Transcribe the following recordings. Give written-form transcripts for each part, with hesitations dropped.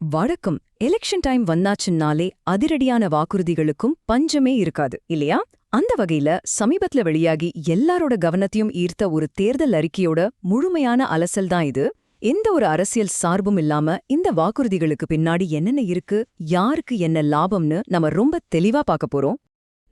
வழக்கம் election time வந்தாச்சுன்னாலே அதிரடியான வாக்குறுதிகளுக்கும் பஞ்சமே இருக்காது இல்லையா? அந்த வகையில சமீபத்துல வெளியாகி எல்லாரோட கவனத்தையும் ஈர்த்த ஒரு தேர்தல் அறிக்கையோட முழுமையான அலசல் தான் இது. எந்த ஒரு அரசியல் சார்பும் இல்லாம இந்த வாக்குறுதிகளுக்கு பின்னாடி என்னென்ன இருக்கு, யாருக்கு என்ன லாபம்னு நம்ம ரொம்ப தெளிவா பார்க்க போறோம்.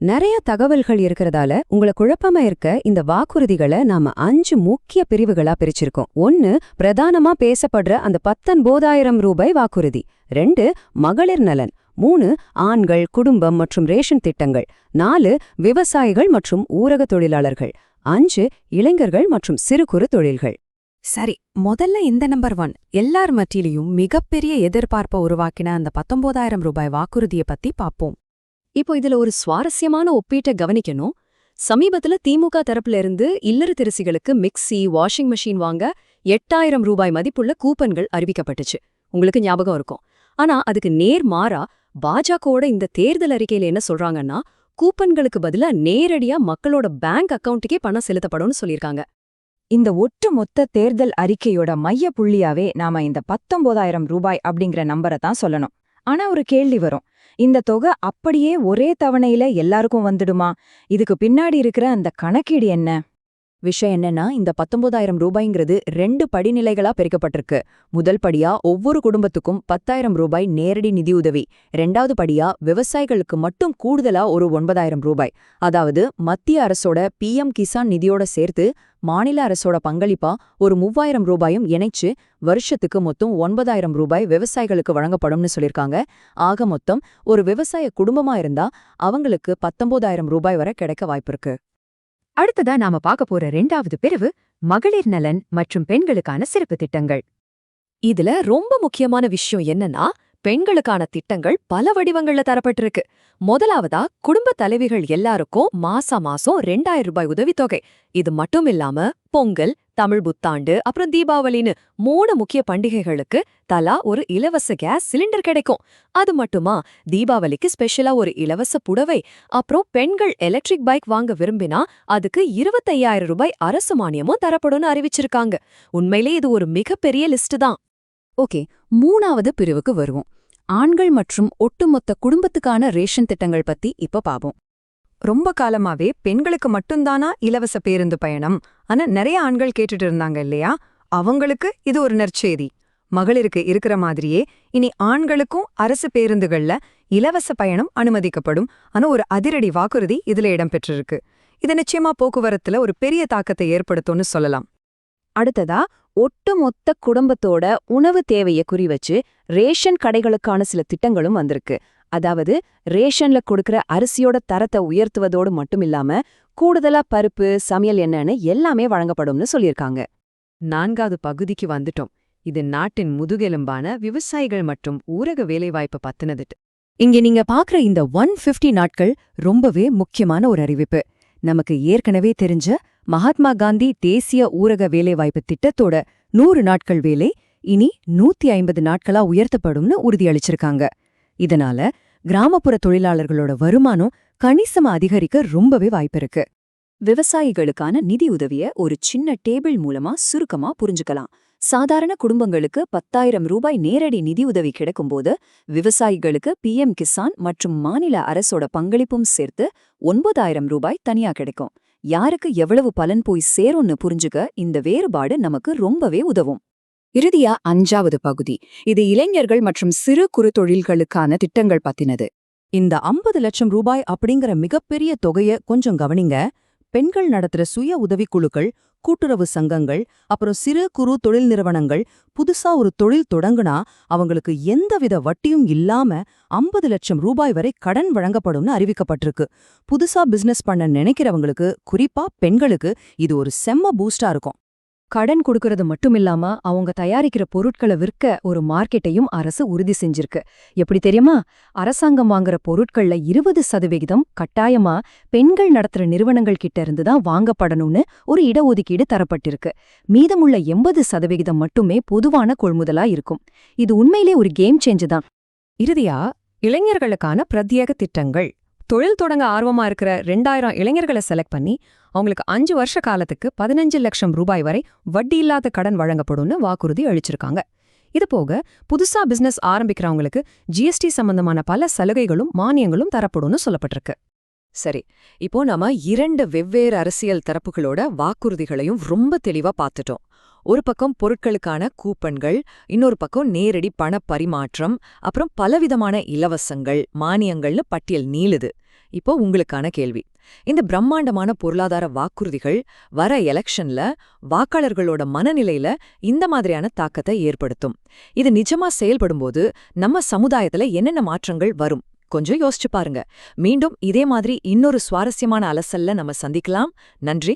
நிறைய தகவல்கள் இருக்கிறதால உங்களை குழப்பமா இருக்க இந்த வாக்குறுதிகளை நாம 5 முக்கிய பிரிவுகளா பிரிச்சிருக்கோம். 1, பிரதானமா பேசப்படுற அந்த 19,000 ரூபாய் வாக்குறுதி. 2, மகளிர் நலன். 3, ஆண்கள், குடும்பம் மற்றும் ரேஷன் திட்டங்கள். 4, விவசாயிகள் மற்றும் ஊரக தொழிலாளர்கள். 5, இளைஞர்கள் மற்றும் சிறு குறு தொழில்கள். சரி, முதல்ல இந்த நம்பர் 1 எல்லார் மத்தியிலையும் மிகப்பெரிய எதிர்பார்ப்பை உருவாக்கின அந்த 19,000 ரூபாய் வாக்குறுதியை பத்தி பாப்போம். இப்போ இதுல ஒரு சுவாரஸ்யமான ஒப்பீட்டை கவனிக்கணும். சமீபத்துல திமுக தரப்புல இருந்து இல்லறத்தரசிகளுக்கு மிக்ஸி, வாஷிங் மெஷின் வாங்க 8,000 ரூபாய் மதிப்புள்ள கூப்பன்கள் அறிவிக்கப்பட்டுச்சு. உங்களுக்கு ஞாபகம் இருக்கும். ஆனா அதுக்கு நேர்மாறா பாஜகவோட இந்த தேர்தல் அறிக்கையில என்ன சொல்றாங்கன்னா, கூப்பன்களுக்கு பதிலா நேரடியா மக்களோட பேங்க் அக்கவுண்ட்டுக்கே பணம் செலுத்தப்படும்னு சொல்லியிருக்காங்க. இந்த ஒட்டுமொத்த தேர்தல் அறிக்கையோட மைய புள்ளியாவே நாம இந்த 19,000 ரூபாய் அப்படிங்கிற நம்பரை தான் சொல்லணும். ஆனா ஒரு கேள்வி வரும், இந்த தொகை அப்படியே ஒரே தவணையில எல்லாருக்கும் வந்துடுமா? இதுக்கு பின்னாடி இருக்கிற அந்த கணக்கீடு என்ன? விஷயம் என்னன்னா, இந்த 19,000 ரூபாய்ங்கிறது 2 படிநிலைகளா பிரிக்கப்பட்டிருக்கு. முதல் படியா ஒவ்வொரு குடும்பத்துக்கும் 10,000 ரூபாய் நேரடி நிதியுதவி. 2வது படியா விவசாயிகளுக்கு மட்டும் கூடுதலா ஒரு 9,000 ரூபாய். அதாவது மத்திய அரசோட PM கிசான் நிதியோட சேர்த்து மாநில அரசோட பங்களிப்பா ஒரு 3,000 ரூபாயும் இணைச்சு வருஷத்துக்கு மொத்தம் 9,000 ரூபாய் விவசாயிகளுக்கு வழங்கப்படும்னு சொல்லிருக்காங்க. ஆக மொத்தம் ஒரு விவசாய குடும்பமா இருந்தா அவங்களுக்கு 19,000 ரூபாய் வரை கிடைக்க வாய்ப்பிருக்கு. அடுத்ததா நாம பார்க்க போற 2வது பிரிவு மகளிர் நலன் மற்றும் பெண்களுக்கான சிறப்பு திட்டங்கள். இதுல ரொம்ப முக்கியமான விஷயம் என்னன்னா, பெண்களுக்கான திட்டங்கள் பல வடிவங்கள்ல தரப்பட்டிருக்கு. முதலாவதா குடும்ப தலைவிகள் எல்லாருக்கும் மாசம் 2,000 ரூபாய் உதவித்தொகை. இது மட்டும் இல்லாம பொங்கல், தமிழ் புத்தாண்டு அப்புறம் தீபாவளின்னு 3 முக்கிய பண்டிகைகளுக்கு தலா ஒரு இலவச கேஸ் சிலிண்டர் கிடைக்கும். அது மட்டுமா, தீபாவளிக்கு ஸ்பெஷலா ஒரு இலவச புடவை, அப்புறம் பெண்கள் எலக்ட்ரிக் பைக் வாங்க விரும்பினா அதுக்கு 25,000 ரூபாய் அரசு மானியமும் தரப்படும்னு அறிவிச்சிருக்காங்க. உண்மையிலே இது ஒரு மிகப்பெரிய லிஸ்ட் தான். ஓகே, 3வது பிரிவுக்கு வருவோம். ஆண்கள் மற்றும் ஒட்டுமொத்த குடும்பத்துக்கான ரேஷன் திட்டங்கள் பத்தி இப்ப பாப்போம். ரொம்ப காலமாவே பெண்களுக்கு மட்டும்தானா இலவச பேருந்து பயணம்? ஆனா நிறைய ஆண்கள் கேட்டுட்டு இருந்தாங்க இல்லையா? அவங்களுக்கு இது ஒரு நற்செய்தி. மகளிருக்கு இருக்கிற மாதிரியே இனி ஆண்களுக்கும் அரசு பேருந்துகள்ல இலவச பயணம் அனுமதிக்கப்படும். ஆனா ஒரு அதிரடி வாக்குறுதி இதுல இடம்பெற்றிருக்கு. இது நிச்சயமா போக்குவரத்துல ஒரு பெரிய தாக்கத்தை ஏற்படுத்தும்னு சொல்லலாம். அடுத்ததா ஒட்டுமொத்த குடும்பத்தோட உணவு தேவையை குறிவச்சு ரேஷன் கடைகளுக்கான சில திட்டங்களும் வந்திருக்கு. அதாவது ரேஷன்ல கொடுக்கிற அரிசியோட தரத்தை உயர்த்துவதோடு மட்டுமில்லாம கூடுதலா பருப்பு, சமையல் எண்ணெய்னு எல்லாமே வழங்கப்படும்னு சொல்லியிருக்காங்க. 4வது பகுதிக்கு வந்துட்டோம். இது நாட்டின் முதுகெலும்பான விவசாயிகள் மற்றும் ஊரக வேலைவாய்ப்பு பத்தினது. இங்க நீங்க பாக்குற இந்த 150 நாட்கள் ரொம்பவே முக்கியமான ஒரு அறிவிப்பு. நமக்கு ஏற்கனவே தெரிஞ்ச மகாத்மா காந்தி தேசிய ஊரக வேலைவாய்ப்பு திட்டத்தோட 100 நாட்கள் வேலை இனி 150 நாட்களா உயர்த்தப்படும்னு உறுதியளிச்சிருக்காங்க. இதனால கிராமப்புற தொழிலாளர்களோட வருமானம் கணிசமா அதிகரிக்க ரொம்பவே வாய்ப்பிருக்கு. விவசாயிகளுக்கான நிதியுதவிய ஒரு சின்ன டேபிள் மூலமா சுருக்கமா புரிஞ்சுக்கலாம். சாதாரண குடும்பங்களுக்கு 10,000 ரூபாய் நேரடி நிதியுதவி கிடைக்கும்போது, விவசாயிகளுக்கு PM கிசான் மற்றும் மாநில அரசோட பங்களிப்பும் சேர்த்து 9,000 ரூபாய் தனியா கிடைக்கும். யாருக்கு எவ்வளவு பலன் போய் சேரும்னு புரிஞ்சுக்க இந்த வேறுபாடு நமக்கு ரொம்பவே உதவும். இறுதியா 5வது பகுதி, இது இளைஞர்கள் மற்றும் சிறு குறு தொழில்களுக்கான திட்டங்கள் பத்தினது. இந்த 50 லட்சம் ரூபாய் அப்படிங்கிற மிகப்பெரிய தொகைய கொஞ்சம் கவனிங்க. பெண்கள் நடத்துற சுய உதவிக்குழுக்கள், கூட்டுறவு சங்கங்கள், அப்புறம் சிறு குறு தொழில் நிறுவனங்கள் புதுசா ஒரு தொழில் தொடங்குனா அவங்களுக்கு எந்தவித வட்டியும் இல்லாம 50 லட்சம் ரூபாய் வரை கடன் வழங்கப்படும்னு அறிவிக்கப்பட்டிருக்கு. புதுசா பிசினஸ் பண்ண நினைக்கிறவங்களுக்கு, குறிப்பா பெண்களுக்கு இது ஒரு செம்ம பூஸ்டா இருக்கும். கடன் கொடுக்கறது மட்டுமில்லாம அவங்க தயாரிக்கிற பொருட்களை விற்க ஒரு மார்க்கெட்டையும் அரசு உறுதி செஞ்சிருக்கு. எப்படி தெரியுமா? அரசாங்கம் வாங்குற பொருட்கள்ல 20% கட்டாயமா பெண்கள் நடத்துற நிறுவனங்கள் கிட்ட இருந்துதான் வாங்கப்படணும்னு ஒரு இடஒதுக்கீடு தரப்பட்டிருக்கு. மீதமுள்ள 80% மட்டுமே பொதுவான கொள்முதலா இருக்கும். இது உண்மையிலே ஒரு கேம் சேஞ்ச் தான். இறுதியா இளைஞர்களுக்கான பிரத்யேக திட்டங்கள். தொழில் தொடங்க ஆர்வமா இருக்கிற 2,000 இளைஞர்களை செலக்ட் பண்ணி அவங்களுக்கு 5 வருஷ காலத்துக்கு 15 லட்சம் ரூபாய் வரை வட்டி இல்லாத கடன் வழங்கப்படும்னு வாக்குறுதி அளிச்சிருக்காங்க. இது போக புதுசா பிசினஸ் ஆரம்பிக்கிறவங்களுக்கு ஜிஎஸ்டி சம்பந்தமான பல சலுகைகளும் மானியங்களும் தரப்படும்னு சொல்லப்பட்டிருக்கு. சரி, இப்போ நாம 2 வெவ்வேறு அரசியல் தரப்புகளோட வாக்குறுதிகளையும் ரொம்ப தெளிவா பார்த்துட்டோம். ஒரு பக்கம் பொருட்களுக்கான கூப்பன்கள், இன்னொரு பக்கம் நேரடி பண பரிமாற்றம், அப்புறம் பலவிதமான இலவசங்கள், மானியங்கள்னு பட்டியல் நீளுது. இப்போ உங்களுக்கான கேள்வி. இந்த பிரம்மாண்டமான பொருளாதார வாக்குறுதிகள் வர எலெக்ஷன்ல வாக்காளர்களோட மனநிலையில இந்த மாதிரியான தாக்கத்தை ஏற்படுத்தும். இது நிஜமா செயல்படும்போது நம்ம சமுதாயத்துல என்னென்ன மாற்றங்கள் வரும்? கொஞ்சம் யோசிச்சு பாருங்க. மீண்டும் இதே மாதிரி இன்னொரு சுவாரஸ்யமான அலசல்ல நம்ம சந்திக்கலாம். நன்றி.